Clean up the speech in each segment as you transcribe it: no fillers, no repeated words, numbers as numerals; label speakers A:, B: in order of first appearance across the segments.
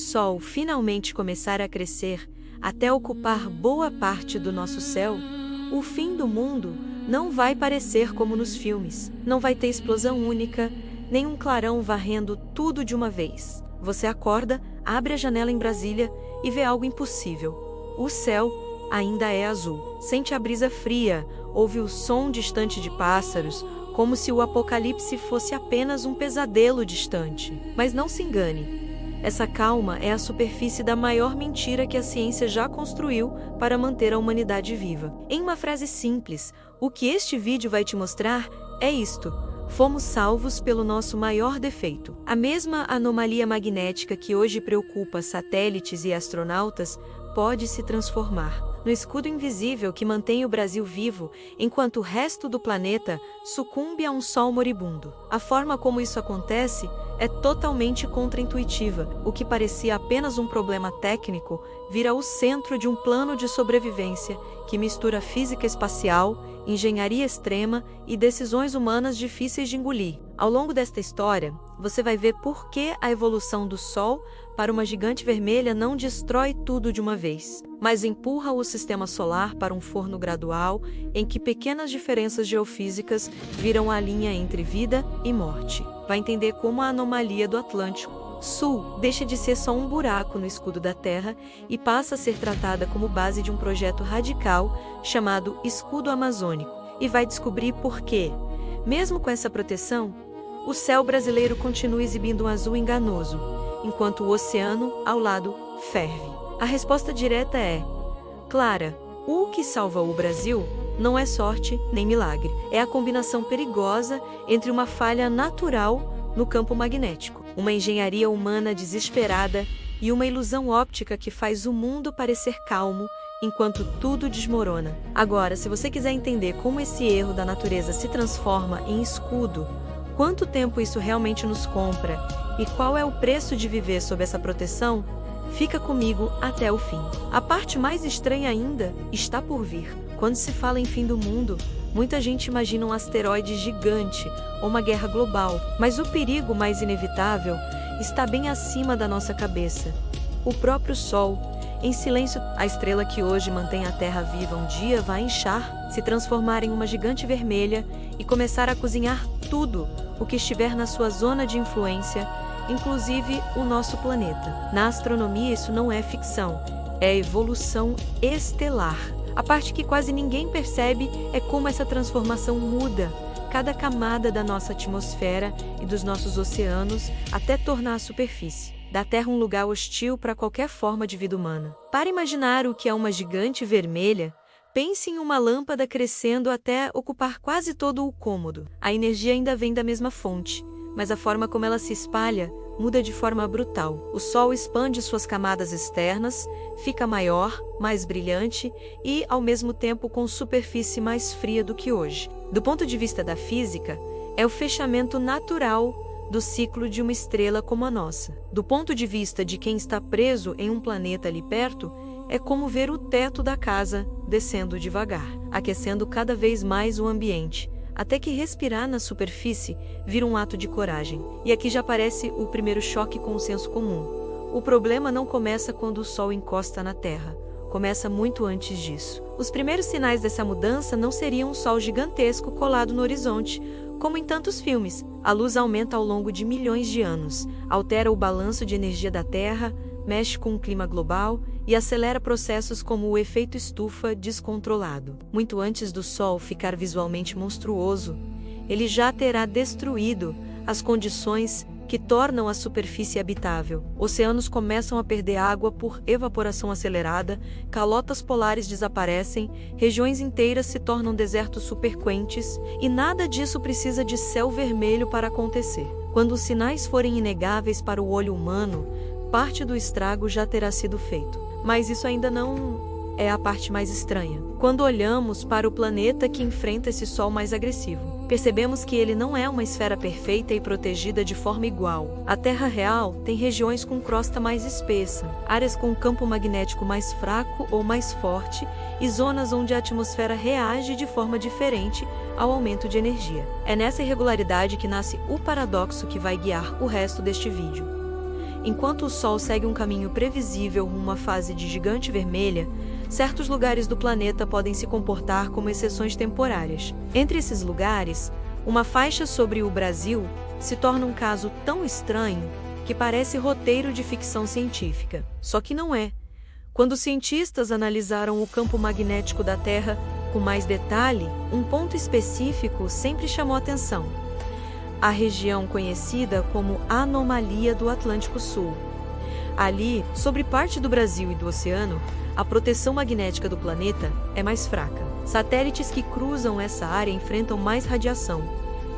A: Sol finalmente começar a crescer, até ocupar boa parte do nosso céu, o fim do mundo não vai parecer como nos filmes. Não vai ter explosão única, nem um clarão varrendo tudo de uma vez. Você acorda, abre a janela em Brasília e vê algo impossível. O céu ainda é azul. Sente a brisa fria, ouve o som distante de pássaros, como se o apocalipse fosse apenas um pesadelo distante. Mas não se engane. Essa calma é a superfície da maior mentira que a ciência já construiu para manter a humanidade viva. Em uma frase simples, o que este vídeo vai te mostrar é isto: fomos salvos pelo nosso maior defeito. A mesma anomalia magnética que hoje preocupa satélites e astronautas pode se transformar no escudo invisível que mantém o Brasil vivo, enquanto o resto do planeta sucumbe a um sol moribundo. A forma como isso acontece é totalmente contraintuitiva. O que parecia apenas um problema técnico vira o centro de um plano de sobrevivência que mistura física espacial, engenharia extrema e decisões humanas difíceis de engolir. Ao longo desta história, você vai ver por que a evolução do Sol para uma gigante vermelha não destrói tudo de uma vez, mas empurra o sistema solar para um forno gradual em que pequenas diferenças geofísicas viram a linha entre vida e morte. Vai entender como a anomalia do Atlântico Sul deixa de ser só um buraco no escudo da Terra e passa a ser tratada como base de um projeto radical chamado Escudo Amazônico. E vai descobrir por quê, mesmo com essa proteção, o céu brasileiro continua exibindo um azul enganoso, enquanto o oceano, ao lado, ferve. A resposta direta é clara: o que salva o Brasil não é sorte nem milagre. É a combinação perigosa entre uma falha natural no campo magnético, uma engenharia humana desesperada e uma ilusão óptica que faz o mundo parecer calmo enquanto tudo desmorona. Agora, se você quiser entender como esse erro da natureza se transforma em escudo, quanto tempo isso realmente nos compra e qual é o preço de viver sob essa proteção, fica comigo até o fim. A parte mais estranha ainda está por vir. Quando se fala em fim do mundo, muita gente imagina um asteroide gigante ou uma guerra global, mas o perigo mais inevitável está bem acima da nossa cabeça. O próprio Sol, em silêncio, a estrela que hoje mantém a Terra viva um dia vai inchar, se transformar em uma gigante vermelha e começar a cozinhar tudo o que estiver na sua zona de influência, inclusive o nosso planeta. Na astronomia isso não é ficção, é evolução estelar. A parte que quase ninguém percebe é como essa transformação muda cada camada da nossa atmosfera e dos nossos oceanos até tornar a superfície da Terra um lugar hostil para qualquer forma de vida humana. Para imaginar o que é uma gigante vermelha, pense em uma lâmpada crescendo até ocupar quase todo o cômodo. A energia ainda vem da mesma fonte, mas a forma como ela se espalha muda de forma brutal. O Sol expande suas camadas externas, fica maior, mais brilhante e, ao mesmo tempo, com superfície mais fria do que hoje. Do ponto de vista da física, é o fechamento natural do ciclo de uma estrela como a nossa. Do ponto de vista de quem está preso em um planeta ali perto, é como ver o teto da casa descendo devagar, aquecendo cada vez mais o ambiente, até que respirar na superfície vira um ato de coragem. E aqui já aparece o primeiro choque com o senso comum. O problema não começa quando o Sol encosta na Terra, começa muito antes disso. Os primeiros sinais dessa mudança não seriam um Sol gigantesco colado no horizonte, como em tantos filmes. A luz aumenta ao longo de milhões de anos, altera o balanço de energia da Terra, mexe com o clima global e acelera processos como o efeito estufa descontrolado. Muito antes do Sol ficar visualmente monstruoso, ele já terá destruído as condições que tornam a superfície habitável. Oceanos começam a perder água por evaporação acelerada, calotas polares desaparecem, regiões inteiras se tornam desertos superquentes, e nada disso precisa de céu vermelho para acontecer. Quando os sinais forem inegáveis para o olho humano, parte do estrago já terá sido feito. Mas isso ainda não é a parte mais estranha. Quando olhamos para o planeta que enfrenta esse Sol mais agressivo, percebemos que ele não é uma esfera perfeita e protegida de forma igual. A Terra real tem regiões com crosta mais espessa, áreas com campo magnético mais fraco ou mais forte e zonas onde a atmosfera reage de forma diferente ao aumento de energia. É nessa irregularidade que nasce o paradoxo que vai guiar o resto deste vídeo. Enquanto o Sol segue um caminho previsível rumo a uma fase de gigante vermelha, certos lugares do planeta podem se comportar como exceções temporárias. Entre esses lugares, uma faixa sobre o Brasil se torna um caso tão estranho que parece roteiro de ficção científica. Só que não é. Quando cientistas analisaram o campo magnético da Terra com mais detalhe, um ponto específico sempre chamou atenção: a região conhecida como Anomalia do Atlântico Sul. Ali, sobre parte do Brasil e do oceano, a proteção magnética do planeta é mais fraca. Satélites que cruzam essa área enfrentam mais radiação.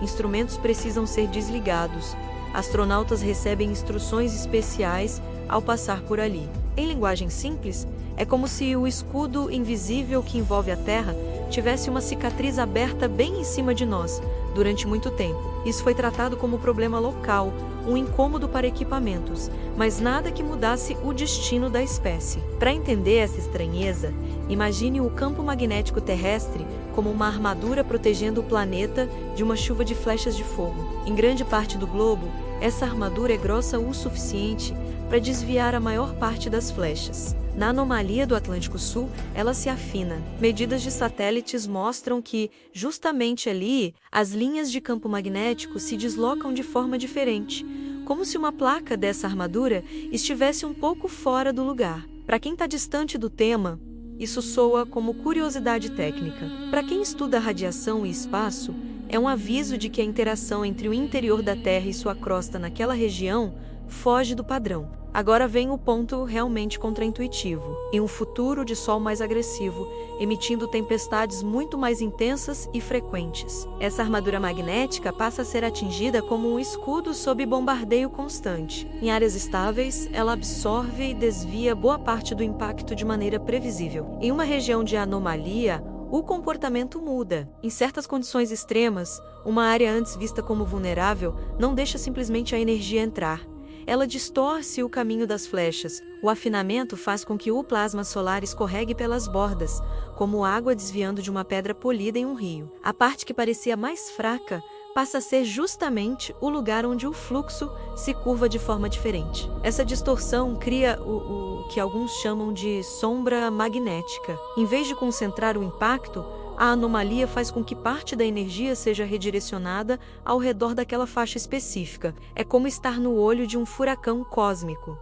A: Instrumentos precisam ser desligados. Astronautas recebem instruções especiais ao passar por ali. Em linguagem simples, é como se o escudo invisível que envolve a Terra tivesse uma cicatriz aberta bem em cima de nós, durante muito tempo. Isso foi tratado como problema local, um incômodo para equipamentos, mas nada que mudasse o destino da espécie. Para entender essa estranheza, imagine o campo magnético terrestre como uma armadura protegendo o planeta de uma chuva de flechas de fogo. Em grande parte do globo, essa armadura é grossa o suficiente para desviar a maior parte das flechas. Na anomalia do Atlântico Sul, ela se afina. Medidas de satélites mostram que, justamente ali, as linhas de campo magnético se deslocam de forma diferente, como se uma placa dessa armadura estivesse um pouco fora do lugar. Para quem está distante do tema, isso soa como curiosidade técnica. Para quem estuda radiação e espaço, é um aviso de que a interação entre o interior da Terra e sua crosta naquela região foge do padrão. Agora vem o ponto realmente contraintuitivo. Em um futuro de Sol mais agressivo, emitindo tempestades muito mais intensas e frequentes, essa armadura magnética passa a ser atingida como um escudo sob bombardeio constante. Em áreas estáveis, ela absorve e desvia boa parte do impacto de maneira previsível. Em uma região de anomalia, o comportamento muda. Em certas condições extremas, uma área antes vista como vulnerável não deixa simplesmente a energia entrar. Ela distorce o caminho das flechas. O afinamento faz com que o plasma solar escorregue pelas bordas, como água desviando de uma pedra polida em um rio. A parte que parecia mais fraca passa a ser justamente o lugar onde o fluxo se curva de forma diferente. Essa distorção cria o que alguns chamam de sombra magnética. Em vez de concentrar o impacto, a anomalia faz com que parte da energia seja redirecionada ao redor daquela faixa específica. É como estar no olho de um furacão cósmico.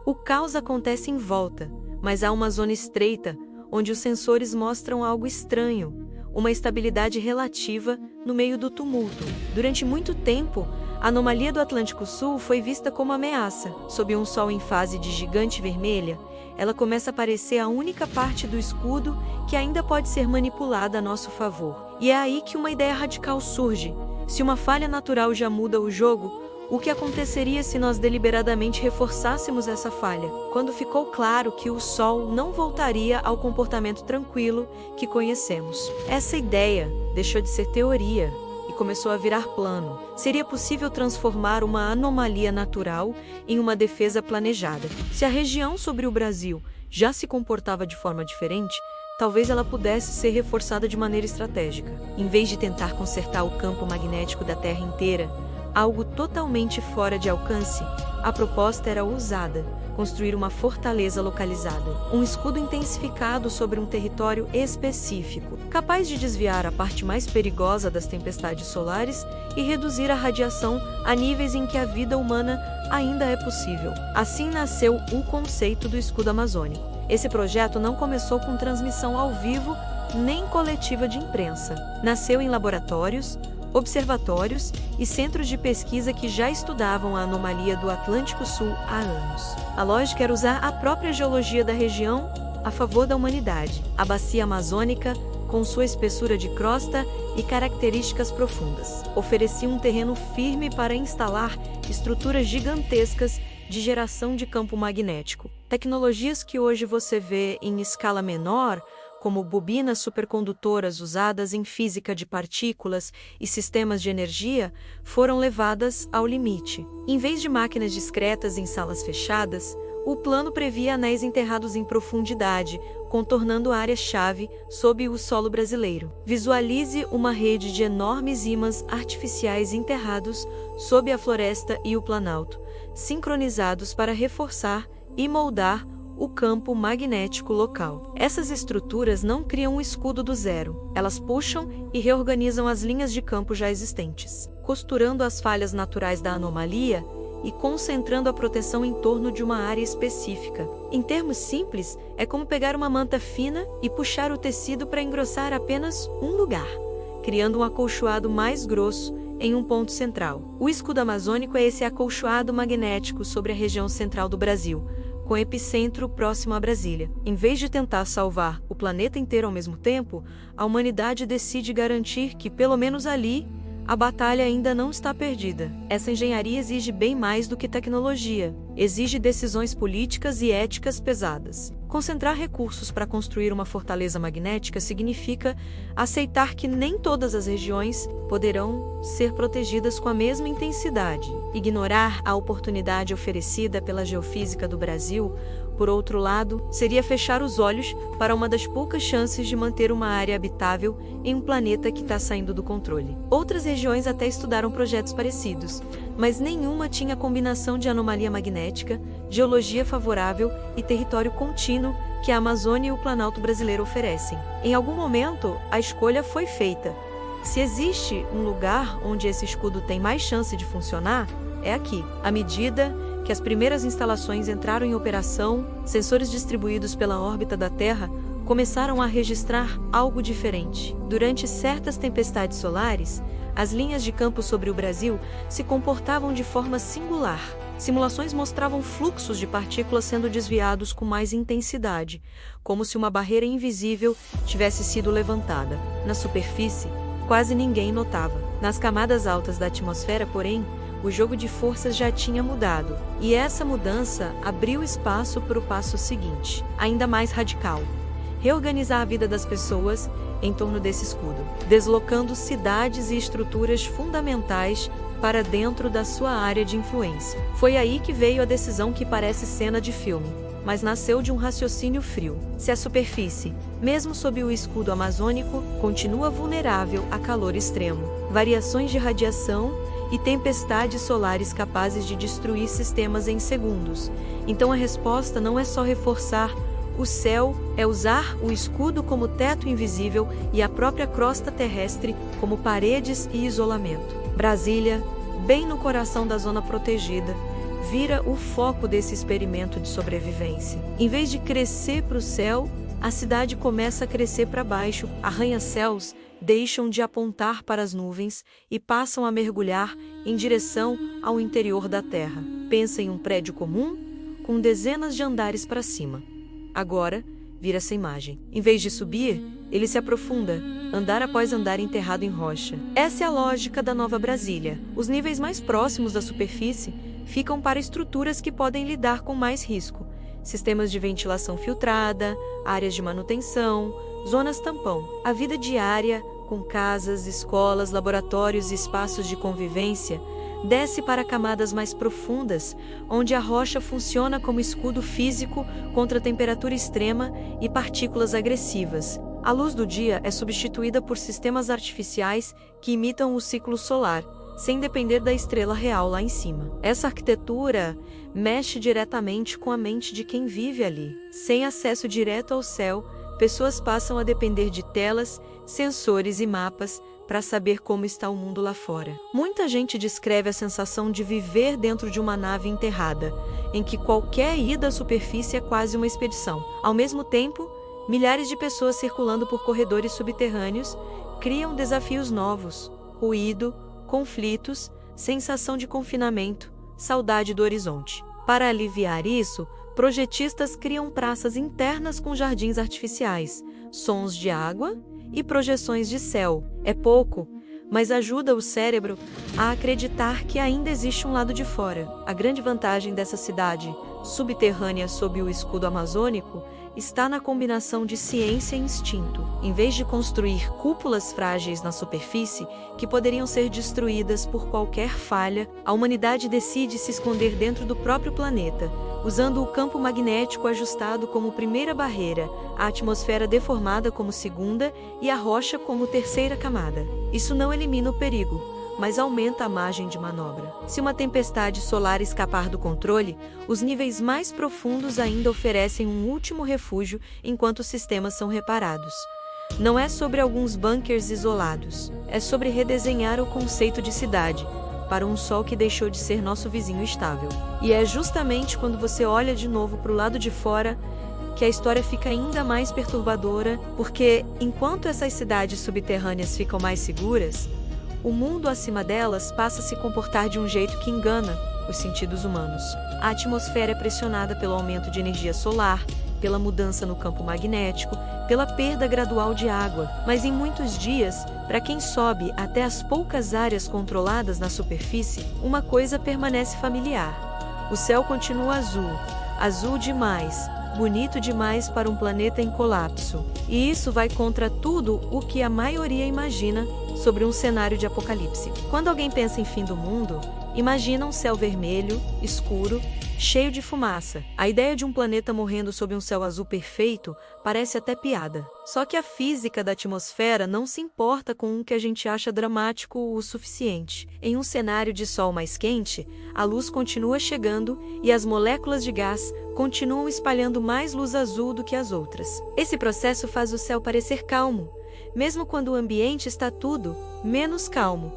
A: O caos acontece em volta, mas há uma zona estreita, onde os sensores mostram algo estranho, uma estabilidade relativa no meio do tumulto. Durante muito tempo, a anomalia do Atlântico Sul foi vista como ameaça. Sob um sol em fase de gigante vermelha, ela começa a parecer a única parte do escudo que ainda pode ser manipulada a nosso favor. E é aí que uma ideia radical surge. Se uma falha natural já muda o jogo, o que aconteceria se nós deliberadamente reforçássemos essa falha? Quando ficou claro que o Sol não voltaria ao comportamento tranquilo que conhecemos. Essa ideia deixou de ser teoria e começou a virar plano. Seria possível transformar uma anomalia natural em uma defesa planejada. Se a região sobre o Brasil já se comportava de forma diferente, talvez ela pudesse ser reforçada de maneira estratégica. Em vez de tentar consertar o campo magnético da Terra inteira, algo totalmente fora de alcance, a proposta era ousada: construir uma fortaleza localizada, um escudo intensificado sobre um território específico, capaz de desviar a parte mais perigosa das tempestades solares e reduzir a radiação a níveis em que a vida humana ainda é possível. Assim nasceu o conceito do escudo amazônico. Esse projeto não começou com transmissão ao vivo nem coletiva de imprensa. Nasceu em laboratórios, observatórios e centros de pesquisa que já estudavam a anomalia do Atlântico Sul há anos. A lógica era usar a própria geologia da região a favor da humanidade. A bacia amazônica, com sua espessura de crosta e características profundas, oferecia um terreno firme para instalar estruturas gigantescas de geração de campo magnético. Tecnologias que hoje você vê em escala menor, como bobinas supercondutoras usadas em física de partículas e sistemas de energia, foram levadas ao limite. Em vez de máquinas discretas em salas fechadas, O plano previa anéis enterrados em profundidade, contornando a área-chave sob o solo brasileiro. Visualize uma rede de enormes ímãs artificiais enterrados sob a floresta e o planalto, sincronizados para reforçar e moldar o campo magnético local. Essas estruturas não criam um escudo do zero, elas puxam e reorganizam as linhas de campo já existentes, costurando as falhas naturais da anomalia e concentrando a proteção em torno de uma área específica. Em termos simples, é como pegar uma manta fina e puxar o tecido para engrossar apenas um lugar, criando um acolchoado mais grosso em um ponto central. O escudo amazônico é esse acolchoado magnético sobre a região central do Brasil, com epicentro próximo a Brasília. Em vez de tentar salvar o planeta inteiro ao mesmo tempo, a humanidade decide garantir que, pelo menos ali, a batalha ainda não está perdida. Essa engenharia exige bem mais do que tecnologia. Exige decisões políticas e éticas pesadas. Concentrar recursos para construir uma fortaleza magnética significa aceitar que nem todas as regiões poderão ser protegidas com a mesma intensidade. Ignorar a oportunidade oferecida pela geofísica do Brasil, por outro lado, seria fechar os olhos para uma das poucas chances de manter uma área habitável em um planeta que está saindo do controle. Outras regiões até estudaram projetos parecidos, mas nenhuma tinha a combinação de anomalia magnética, geologia favorável e território contínuo que a Amazônia e o Planalto brasileiro oferecem. Em algum momento, a escolha foi feita. Se existe um lugar onde esse escudo tem mais chance de funcionar, é aqui. À medida que as primeiras instalações entraram em operação, sensores distribuídos pela órbita da Terra começaram a registrar algo diferente. Durante certas tempestades solares, as linhas de campo sobre o Brasil se comportavam de forma singular. Simulações mostravam fluxos de partículas sendo desviados com mais intensidade, como se uma barreira invisível tivesse sido levantada. Na superfície, quase ninguém notava. Nas camadas altas da atmosfera, porém, o jogo de forças já tinha mudado, e essa mudança abriu espaço para o passo seguinte, ainda mais radical: reorganizar a vida das pessoas em torno desse escudo, deslocando cidades e estruturas fundamentais para dentro da sua área de influência. Foi aí que veio a decisão que parece cena de filme, mas nasceu de um raciocínio frio. Se a superfície, mesmo sob o escudo amazônico, continua vulnerável a calor extremo, variações de radiação e tempestades solares capazes de destruir sistemas em segundos, então a resposta não é só reforçar o céu, é usar o escudo como teto invisível e a própria crosta terrestre como paredes e isolamento. Brasília, bem no coração da zona protegida, vira o foco desse experimento de sobrevivência. Em vez de crescer para o céu, a cidade começa a crescer para baixo. Arranha-céus deixam de apontar para as nuvens e passam a mergulhar em direção ao interior da Terra. Pensa em um prédio comum, com dezenas de andares para cima. Agora, vira essa imagem. Em vez de subir, ele se aprofunda, andar após andar enterrado em rocha. Essa é a lógica da Nova Brasília. Os níveis mais próximos da superfície ficam para estruturas que podem lidar com mais risco. Sistemas de ventilação filtrada, áreas de manutenção, zonas tampão. A vida diária, com casas, escolas, laboratórios e espaços de convivência, desce para camadas mais profundas, onde a rocha funciona como escudo físico contra temperatura extrema e partículas agressivas. A luz do dia é substituída por sistemas artificiais que imitam o ciclo solar, sem depender da estrela real lá em cima. Essa arquitetura mexe diretamente com a mente de quem vive ali. Sem acesso direto ao céu, pessoas passam a depender de telas, sensores e mapas para saber como está o mundo lá fora. Muita gente descreve a sensação de viver dentro de uma nave enterrada, em que qualquer ida à superfície é quase uma expedição. Ao mesmo tempo, milhares de pessoas circulando por corredores subterrâneos criam desafios novos: ruído, conflitos, sensação de confinamento, saudade do horizonte. Para aliviar isso, projetistas criam praças internas com jardins artificiais, sons de água e projeções de céu. É pouco, mas ajuda o cérebro a acreditar que ainda existe um lado de fora. A grande vantagem dessa cidade subterrânea sob o escudo amazônico está na combinação de ciência e instinto. Em vez de construir cúpulas frágeis na superfície que poderiam ser destruídas por qualquer falha, a humanidade decide se esconder dentro do próprio planeta, usando o campo magnético ajustado como primeira barreira, a atmosfera deformada como segunda e a rocha como terceira camada. Isso não elimina o perigo, mas aumenta a margem de manobra. Se uma tempestade solar escapar do controle, os níveis mais profundos ainda oferecem um último refúgio enquanto os sistemas são reparados. Não é sobre alguns bunkers isolados, é sobre redesenhar o conceito de cidade, para um sol que deixou de ser nosso vizinho estável. E é justamente quando você olha de novo para o lado de fora que a história fica ainda mais perturbadora, porque enquanto essas cidades subterrâneas ficam mais seguras, o mundo acima delas passa a se comportar de um jeito que engana os sentidos humanos. A atmosfera é pressionada pelo aumento de energia solar, pela mudança no campo magnético, pela perda gradual de água. Mas em muitos dias, para quem sobe até as poucas áreas controladas na superfície, uma coisa permanece familiar. O céu continua azul, azul demais, bonito demais para um planeta em colapso. E isso vai contra tudo o que a maioria imagina sobre um cenário de apocalipse. Quando alguém pensa em fim do mundo, imagina um céu vermelho, escuro, cheio de fumaça. A ideia de um planeta morrendo sob um céu azul perfeito parece até piada. Só que a física da atmosfera não se importa com o que a gente acha dramático o suficiente. Em um cenário de sol mais quente, a luz continua chegando e as moléculas de gás continuam espalhando mais luz azul do que as outras. Esse processo faz o céu parecer calmo, mesmo quando o ambiente está tudo menos calmo.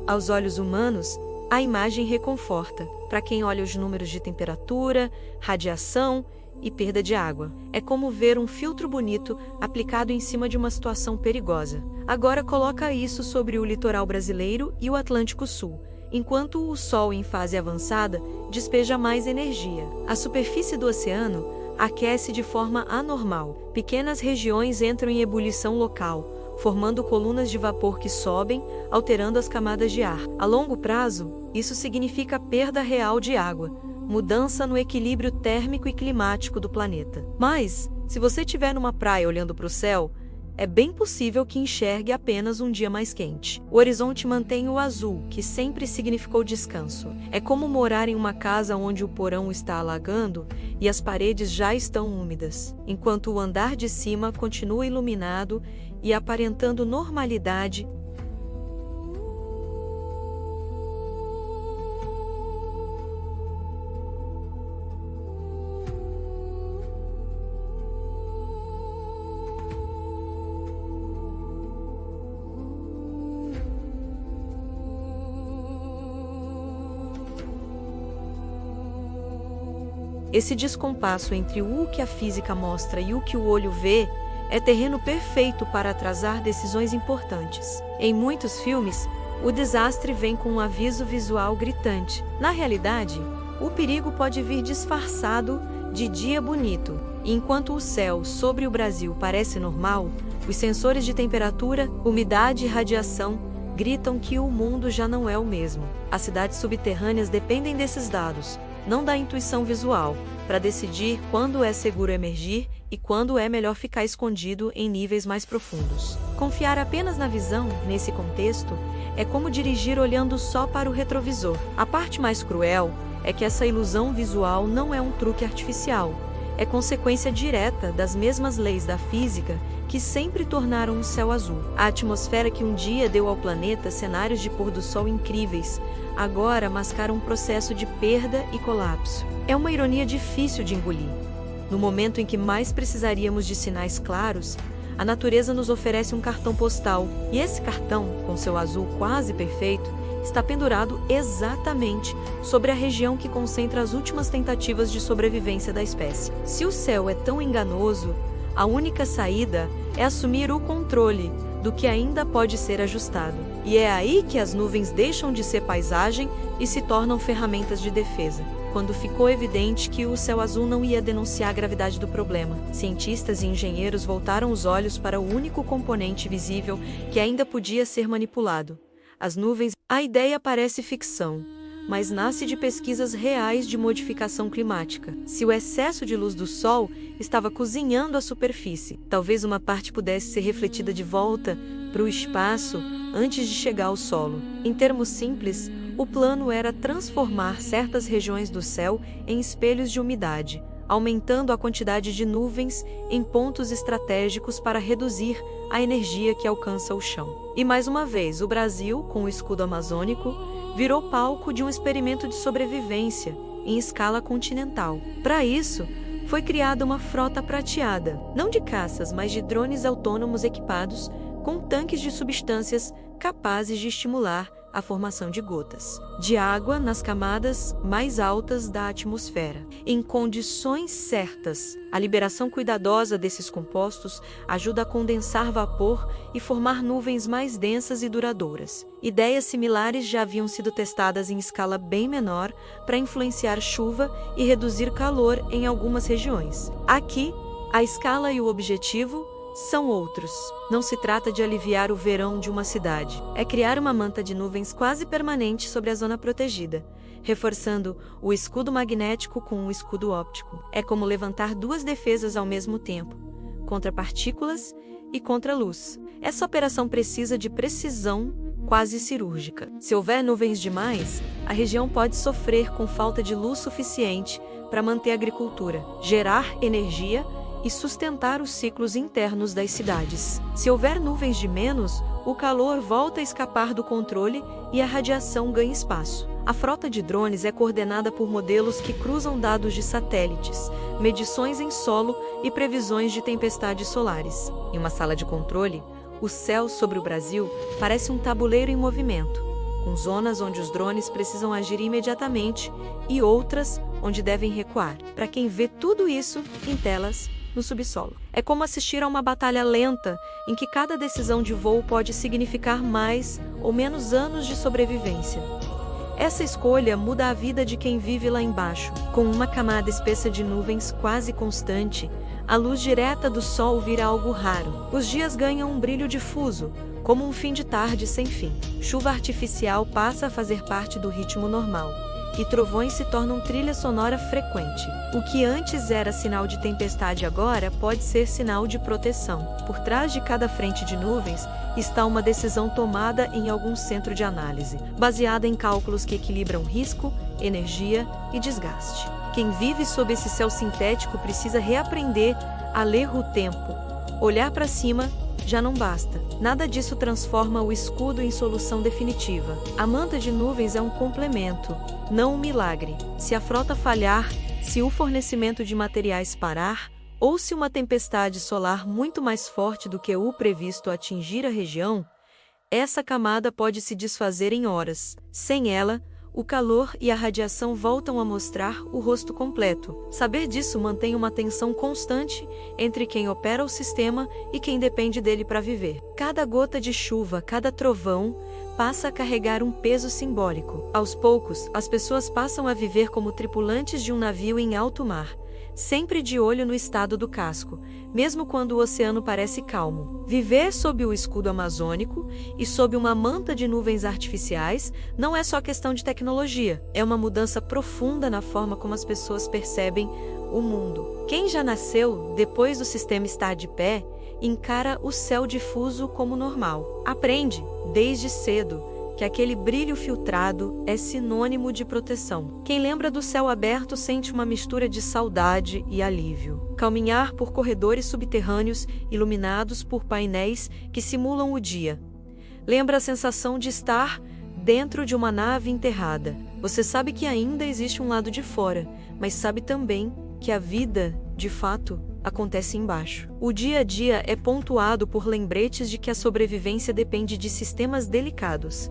A: Aos olhos humanos, a imagem reconforta. Para quem olha os números de temperatura, radiação e perda de água, é como ver um filtro bonito aplicado em cima de uma situação perigosa. Agora coloca isso sobre o litoral brasileiro e o Atlântico Sul. Enquanto o Sol em fase avançada despeja mais energia, a superfície do oceano aquece de forma anormal. Pequenas regiões entram em ebulição local, formando colunas de vapor que sobem, alterando as camadas de ar. A longo prazo, isso significa perda real de água, mudança no equilíbrio térmico e climático do planeta. Mas, se você estiver numa praia olhando para o céu, é bem possível que enxergue apenas um dia mais quente. O horizonte mantém o azul, que sempre significou descanso. É como morar em uma casa onde o porão está alagando e as paredes já estão úmidas, enquanto o andar de cima continua iluminado e aparentando normalidade. Esse descompasso entre o que a física mostra e o que o olho vê é terreno perfeito para atrasar decisões importantes. Em muitos filmes, o desastre vem com um aviso visual gritante. Na realidade, o perigo pode vir disfarçado de dia bonito. E enquanto o céu sobre o Brasil parece normal, os sensores de temperatura, umidade e radiação gritam que o mundo já não é o mesmo. As cidades subterrâneas dependem desses dados, não da intuição visual, para decidir quando é seguro emergir e quando é melhor ficar escondido em níveis mais profundos. Confiar apenas na visão, nesse contexto, é como dirigir olhando só para o retrovisor. A parte mais cruel é que essa ilusão visual não é um truque artificial, é consequência direta das mesmas leis da física que sempre tornaram o céu azul. A atmosfera que um dia deu ao planeta cenários de pôr do sol incríveis, agora mascara um processo de perda e colapso. É uma ironia difícil de engolir. No momento em que mais precisaríamos de sinais claros, a natureza nos oferece um cartão postal, e esse cartão, com seu azul quase perfeito, está pendurado exatamente sobre a região que concentra as últimas tentativas de sobrevivência da espécie. Se o céu é tão enganoso, a única saída é assumir o controle do que ainda pode ser ajustado. E é aí que as nuvens deixam de ser paisagem e se tornam ferramentas de defesa. Quando ficou evidente que o céu azul não ia denunciar a gravidade do problema, cientistas e engenheiros voltaram os olhos para o único componente visível que ainda podia ser manipulado: as nuvens. A ideia parece ficção, mas nasce de pesquisas reais de modificação climática. Se o excesso de luz do Sol estava cozinhando a superfície, talvez uma parte pudesse ser refletida de volta para o espaço antes de chegar ao solo. Em termos simples, O plano era transformar certas regiões do céu em espelhos de umidade, aumentando a quantidade de nuvens em pontos estratégicos para reduzir a energia que alcança o chão. E mais uma vez, o Brasil, com o escudo amazônico, virou palco de um experimento de sobrevivência em escala continental. Para isso, foi criada uma frota prateada, não de caças, mas de drones autônomos equipados com tanques de substâncias capazes de estimular a formação de gotas de água nas camadas mais altas da atmosfera. Em condições certas, a liberação cuidadosa desses compostos ajuda a condensar vapor e formar nuvens mais densas e duradouras. Ideias similares já haviam sido testadas em escala bem menor para influenciar chuva e reduzir calor em algumas regiões. Aqui, a escala e o objetivo são outros. Não se trata de aliviar o verão de uma cidade. É criar uma manta de nuvens quase permanente sobre a zona protegida, reforçando o escudo magnético com o escudo óptico. É como levantar duas defesas ao mesmo tempo, contra partículas e contra luz. Essa operação precisa de precisão quase cirúrgica. Se houver nuvens demais, a região pode sofrer com falta de luz suficiente para manter a agricultura, gerar energia e sustentar os ciclos internos das cidades. Se houver nuvens de menos, o calor volta a escapar do controle e a radiação ganha espaço. A frota de drones é coordenada por modelos que cruzam dados de satélites, medições em solo e previsões de tempestades solares. Em uma sala de controle, o céu sobre o Brasil parece um tabuleiro em movimento, com zonas onde os drones precisam agir imediatamente e outras onde devem recuar. Para quem vê tudo isso em telas no subsolo. É como assistir a uma batalha lenta, em que cada decisão de voo pode significar mais ou menos anos de sobrevivência. Essa escolha muda a vida de quem vive lá embaixo. Com uma camada espessa de nuvens quase constante, a luz direta do sol vira algo raro. Os dias ganham um brilho difuso, como um fim de tarde sem fim. Chuva artificial passa a fazer parte do ritmo normal, e trovões se tornam trilha sonora frequente. O que antes era sinal de tempestade agora pode ser sinal de proteção. Por trás de cada frente de nuvens está uma decisão tomada em algum centro de análise, baseada em cálculos que equilibram risco, energia e desgaste. Quem vive sob esse céu sintético precisa reaprender a ler o tempo. Olhar para cima já não basta. Nada disso transforma o escudo em solução definitiva. A manta de nuvens é um complemento, não um milagre. Se a frota falhar, se o fornecimento de materiais parar, ou se uma tempestade solar muito mais forte do que o previsto atingir a região, essa camada pode se desfazer em horas. Sem ela, o calor e a radiação voltam a mostrar o rosto completo. Saber disso mantém uma tensão constante entre quem opera o sistema e quem depende dele para viver. Cada gota de chuva, cada trovão, passa a carregar um peso simbólico. Aos poucos, as pessoas passam a viver como tripulantes de um navio em alto mar, sempre de olho no estado do casco, mesmo quando o oceano parece calmo. Viver sob o escudo amazônico e sob uma manta de nuvens artificiais não é só questão de tecnologia, é uma mudança profunda na forma como as pessoas percebem o mundo. Quem já nasceu depois do sistema estar de pé, encara o céu difuso como normal. Aprende, desde cedo, que aquele brilho filtrado é sinônimo de proteção. Quem lembra do céu aberto sente uma mistura de saudade e alívio. Caminhar por corredores subterrâneos iluminados por painéis que simulam o dia. Lembra a sensação de estar dentro de uma nave enterrada. Você sabe que ainda existe um lado de fora, mas sabe também que a vida, de fato, acontece embaixo. O dia a dia é pontuado por lembretes de que a sobrevivência depende de sistemas delicados.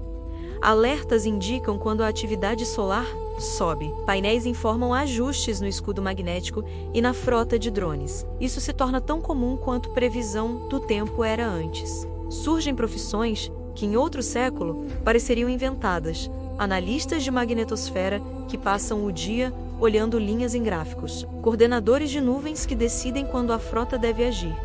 A: Alertas indicam quando a atividade solar sobe. Painéis informam ajustes no escudo magnético e na frota de drones. Isso se torna tão comum quanto previsão do tempo era antes. Surgem profissões que em outro século pareceriam inventadas. Analistas de magnetosfera que passam o dia olhando linhas em gráficos. Coordenadores de nuvens que decidem quando a frota deve agir.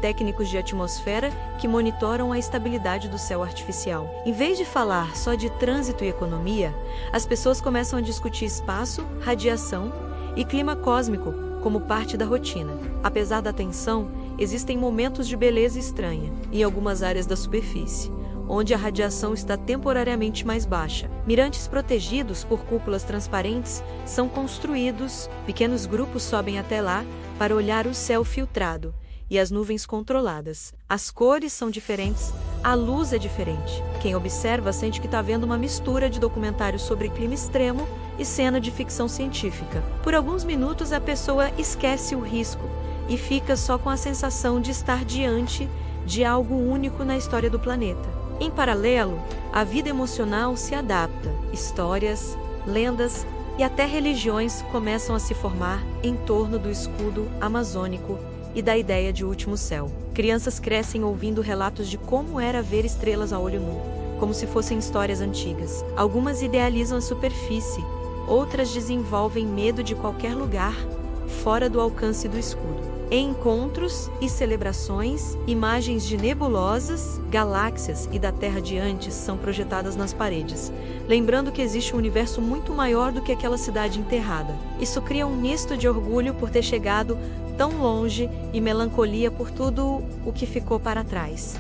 A: Técnicos de atmosfera que monitoram a estabilidade do céu artificial. Em vez de falar só de trânsito e economia, as pessoas começam a discutir espaço, radiação e clima cósmico como parte da rotina. Apesar da tensão, existem momentos de beleza estranha em algumas áreas da superfície. onde a radiação está temporariamente mais baixa. Mirantes protegidos por cúpulas transparentes são construídos, pequenos grupos sobem até lá para olhar o céu filtrado e as nuvens controladas. As cores são diferentes, a luz é diferente. Quem observa sente que está vendo uma mistura de documentário sobre clima extremo e cena de ficção científica. Por alguns minutos a pessoa esquece o risco e fica só com a sensação de estar diante de algo único na história do planeta. Em paralelo, a vida emocional se adapta. Histórias, lendas e até religiões começam a se formar em torno do escudo amazônico e da ideia de último céu. Crianças crescem ouvindo relatos de como era ver estrelas a olho nu, como se fossem histórias antigas. Algumas idealizam a superfície, outras desenvolvem medo de qualquer lugar fora do alcance do escudo. Em encontros e celebrações, imagens de nebulosas, galáxias e da Terra de antes são projetadas nas paredes, lembrando que existe um universo muito maior do que aquela cidade enterrada. Isso cria um misto de orgulho por ter chegado tão longe e melancolia por tudo o que ficou para trás.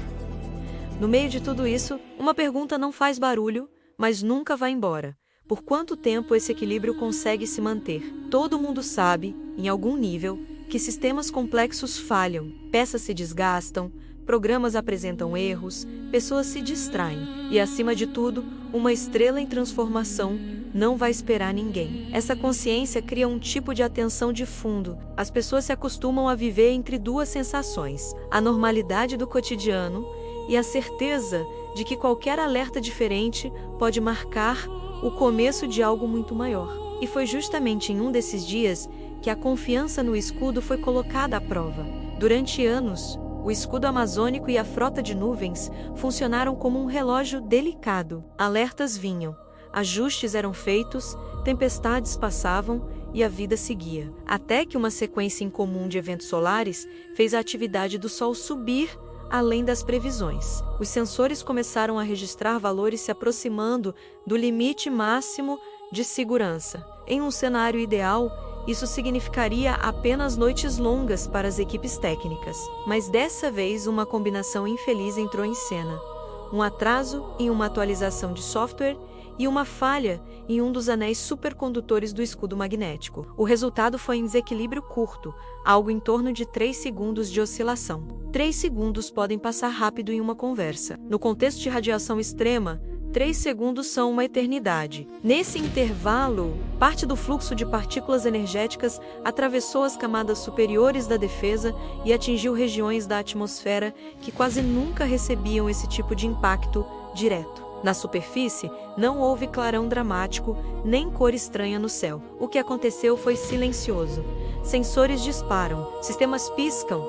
A: No meio de tudo isso, uma pergunta não faz barulho, mas nunca vai embora. Por quanto tempo esse equilíbrio consegue se manter? Todo mundo sabe, em algum nível, que sistemas complexos falham, peças se desgastam, programas apresentam erros, pessoas se distraem e, acima de tudo, uma estrela em transformação não vai esperar ninguém. Essa consciência cria um tipo de atenção de fundo. As pessoas se acostumam a viver entre duas sensações: a normalidade do cotidiano e a certeza de que qualquer alerta diferente pode marcar o começo de algo muito maior. E foi justamente em um desses dias que a confiança no escudo foi colocada à prova. Durante anos, o escudo amazônico e a frota de nuvens funcionaram como um relógio delicado. Alertas vinham, ajustes eram feitos, tempestades passavam e a vida seguia. Até que uma sequência incomum de eventos solares fez a atividade do Sol subir além das previsões. Os sensores começaram a registrar valores se aproximando do limite máximo de segurança. Em um cenário ideal, isso significaria apenas noites longas para as equipes técnicas. Mas dessa vez uma combinação infeliz entrou em cena. Um atraso em uma atualização de software e uma falha em um dos anéis supercondutores do escudo magnético. O resultado foi um desequilíbrio curto, algo em torno de 3 segundos de oscilação. 3 segundos podem passar rápido em uma conversa. No contexto de radiação extrema, 3 segundos são uma eternidade. Nesse intervalo, parte do fluxo de partículas energéticas atravessou as camadas superiores da defesa e atingiu regiões da atmosfera que quase nunca recebiam esse tipo de impacto direto. Na superfície, não houve clarão dramático, nem cor estranha no céu. O que aconteceu foi silencioso. Sensores disparam, sistemas piscam,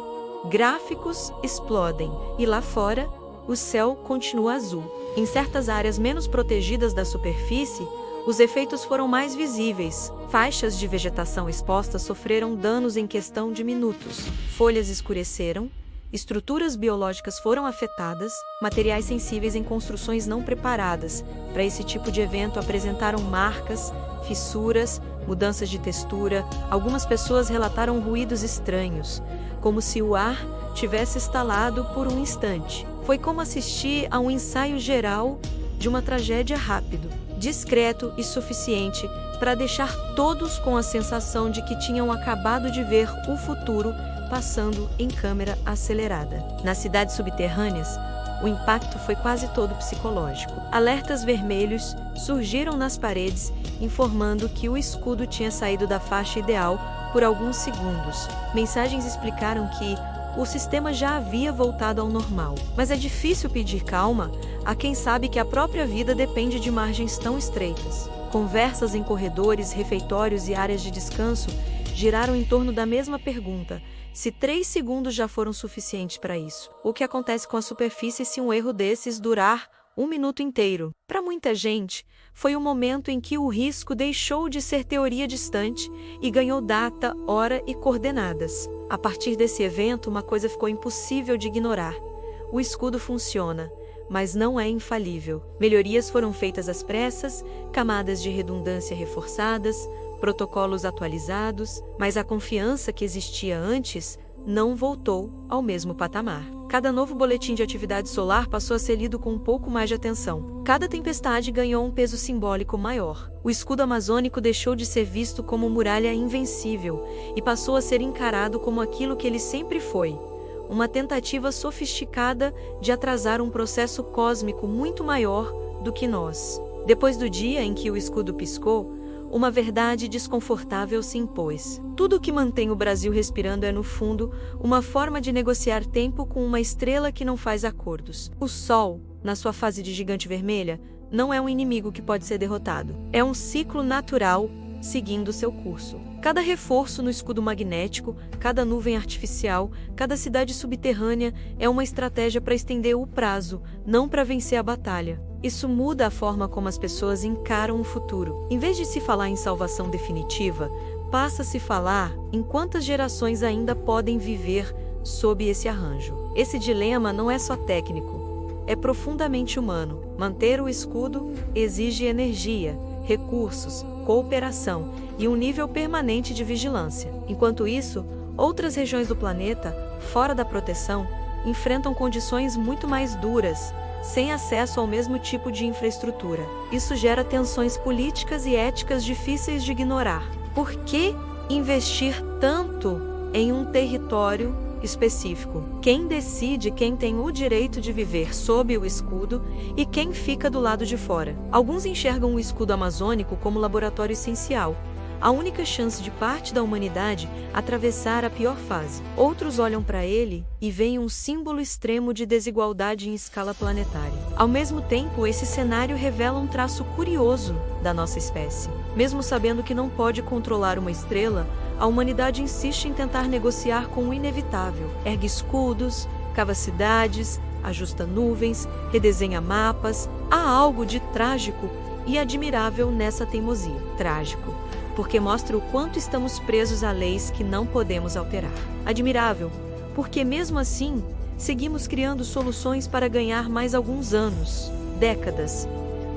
A: gráficos explodem, e lá fora, o céu continua azul. Em certas áreas menos protegidas da superfície, os efeitos foram mais visíveis. Faixas de vegetação expostas sofreram danos em questão de minutos. Folhas escureceram, estruturas biológicas foram afetadas, materiais sensíveis em construções não preparadas para esse tipo de evento apresentaram marcas, fissuras, mudanças de textura. Algumas pessoas relataram ruídos estranhos, como se o ar tivesse estalado por um instante. Foi como assistir a um ensaio geral de uma tragédia rápido, discreto e suficiente para deixar todos com a sensação de que tinham acabado de ver o futuro passando em câmera acelerada. Nas cidades subterrâneas, o impacto foi quase todo psicológico. Alertas vermelhos surgiram nas paredes, informando que o escudo tinha saído da faixa ideal por alguns segundos. Mensagens explicaram que o sistema já havia voltado ao normal. Mas é difícil pedir calma a quem sabe que a própria vida depende de margens tão estreitas. Conversas em corredores, refeitórios e áreas de descanso giraram em torno da mesma pergunta: se 3 segundos já foram suficientes para isso? O que acontece com a superfície se um erro desses durar 1 minuto inteiro? Para muita gente, foi o momento em que o risco deixou de ser teoria distante e ganhou data, hora e coordenadas. A partir desse evento, uma coisa ficou impossível de ignorar: o escudo funciona, mas não é infalível. Melhorias foram feitas às pressas, camadas de redundância reforçadas, protocolos atualizados, mas a confiança que existia antes não voltou ao mesmo patamar. Cada novo boletim de atividade solar passou a ser lido com um pouco mais de atenção. Cada tempestade ganhou um peso simbólico maior. O escudo amazônico deixou de ser visto como muralha invencível e passou a ser encarado como aquilo que ele sempre foi: uma tentativa sofisticada de atrasar um processo cósmico muito maior do que nós. Depois do dia em que o escudo piscou, uma verdade desconfortável se impôs. Tudo o que mantém o Brasil respirando é, no fundo, uma forma de negociar tempo com uma estrela que não faz acordos. O Sol, na sua fase de gigante vermelha, não é um inimigo que pode ser derrotado. É um ciclo natural seguindo seu curso. Cada reforço no escudo magnético, cada nuvem artificial, cada cidade subterrânea é uma estratégia para estender o prazo, não para vencer a batalha. Isso muda a forma como as pessoas encaram o futuro. Em vez de se falar em salvação definitiva, passa a se falar em quantas gerações ainda podem viver sob esse arranjo. Esse dilema não é só técnico, é profundamente humano. Manter o escudo exige energia, recursos, cooperação e um nível permanente de vigilância. Enquanto isso, outras regiões do planeta, fora da proteção, enfrentam condições muito mais duras, sem acesso ao mesmo tipo de infraestrutura. Isso gera tensões políticas e éticas difíceis de ignorar. Por que investir tanto em um território específico? Quem decide quem tem o direito de viver sob o escudo e quem fica do lado de fora? Alguns enxergam o escudo amazônico como laboratório essencial, a única chance de parte da humanidade atravessar a pior fase. Outros olham para ele e veem um símbolo extremo de desigualdade em escala planetária. Ao mesmo tempo, esse cenário revela um traço curioso da nossa espécie. Mesmo sabendo que não pode controlar uma estrela, a humanidade insiste em tentar negociar com o inevitável. Ergue escudos, cava cidades, ajusta nuvens, redesenha mapas. Há algo de trágico e admirável nessa teimosia. Trágico, porque mostra o quanto estamos presos a leis que não podemos alterar. Admirável, porque mesmo assim, seguimos criando soluções para ganhar mais alguns anos, décadas,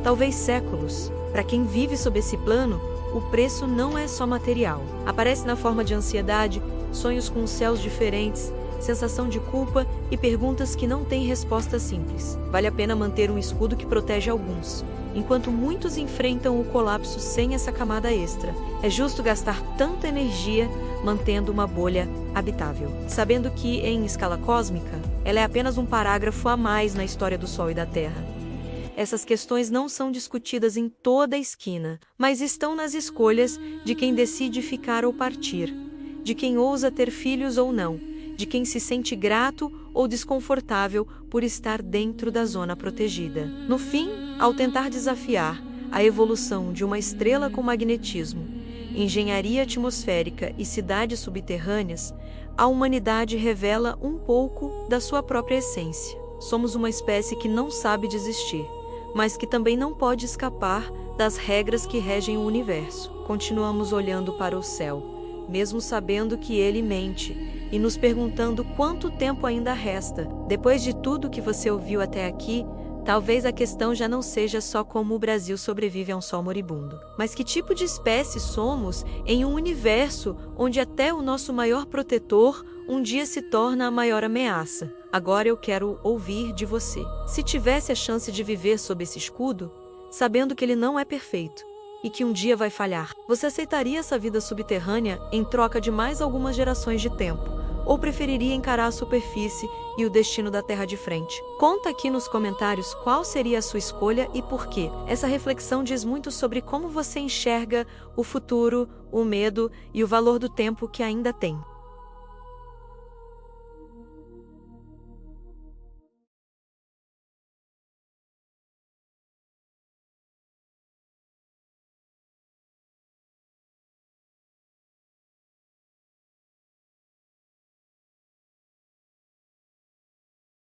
A: talvez séculos. Para quem vive sob esse plano, o preço não é só material. Aparece na forma de ansiedade, sonhos com céus diferentes, sensação de culpa e perguntas que não têm resposta simples. Vale a pena manter um escudo que protege alguns, enquanto muitos enfrentam o colapso sem essa camada extra. É justo gastar tanta energia mantendo uma bolha habitável, sabendo que, em escala cósmica, ela é apenas um parágrafo a mais na história do Sol e da Terra. Essas questões não são discutidas em toda a esquina, mas estão nas escolhas de quem decide ficar ou partir, de quem ousa ter filhos ou não, de quem se sente grato ou desconfortável por estar dentro da zona protegida. No fim, ao tentar desafiar a evolução de uma estrela com magnetismo, engenharia atmosférica e cidades subterrâneas, a humanidade revela um pouco da sua própria essência. Somos uma espécie que não sabe desistir, mas que também não pode escapar das regras que regem o universo. Continuamos olhando para o céu, mesmo sabendo que ele mente, e nos perguntando quanto tempo ainda resta. Depois de tudo que você ouviu até aqui, talvez a questão já não seja só como o Brasil sobrevive a um sol moribundo, mas que tipo de espécie somos em um universo onde até o nosso maior protetor um dia se torna a maior ameaça. Agora eu quero ouvir de você. Se tivesse a chance de viver sob esse escudo, sabendo que ele não é perfeito e que um dia vai falhar, você aceitaria essa vida subterrânea em troca de mais algumas gerações de tempo? Ou preferiria encarar a superfície e o destino da Terra de frente? Conta aqui nos comentários qual seria a sua escolha e por quê. Essa reflexão diz muito sobre como você enxerga o futuro, o medo e o valor do tempo que ainda tem.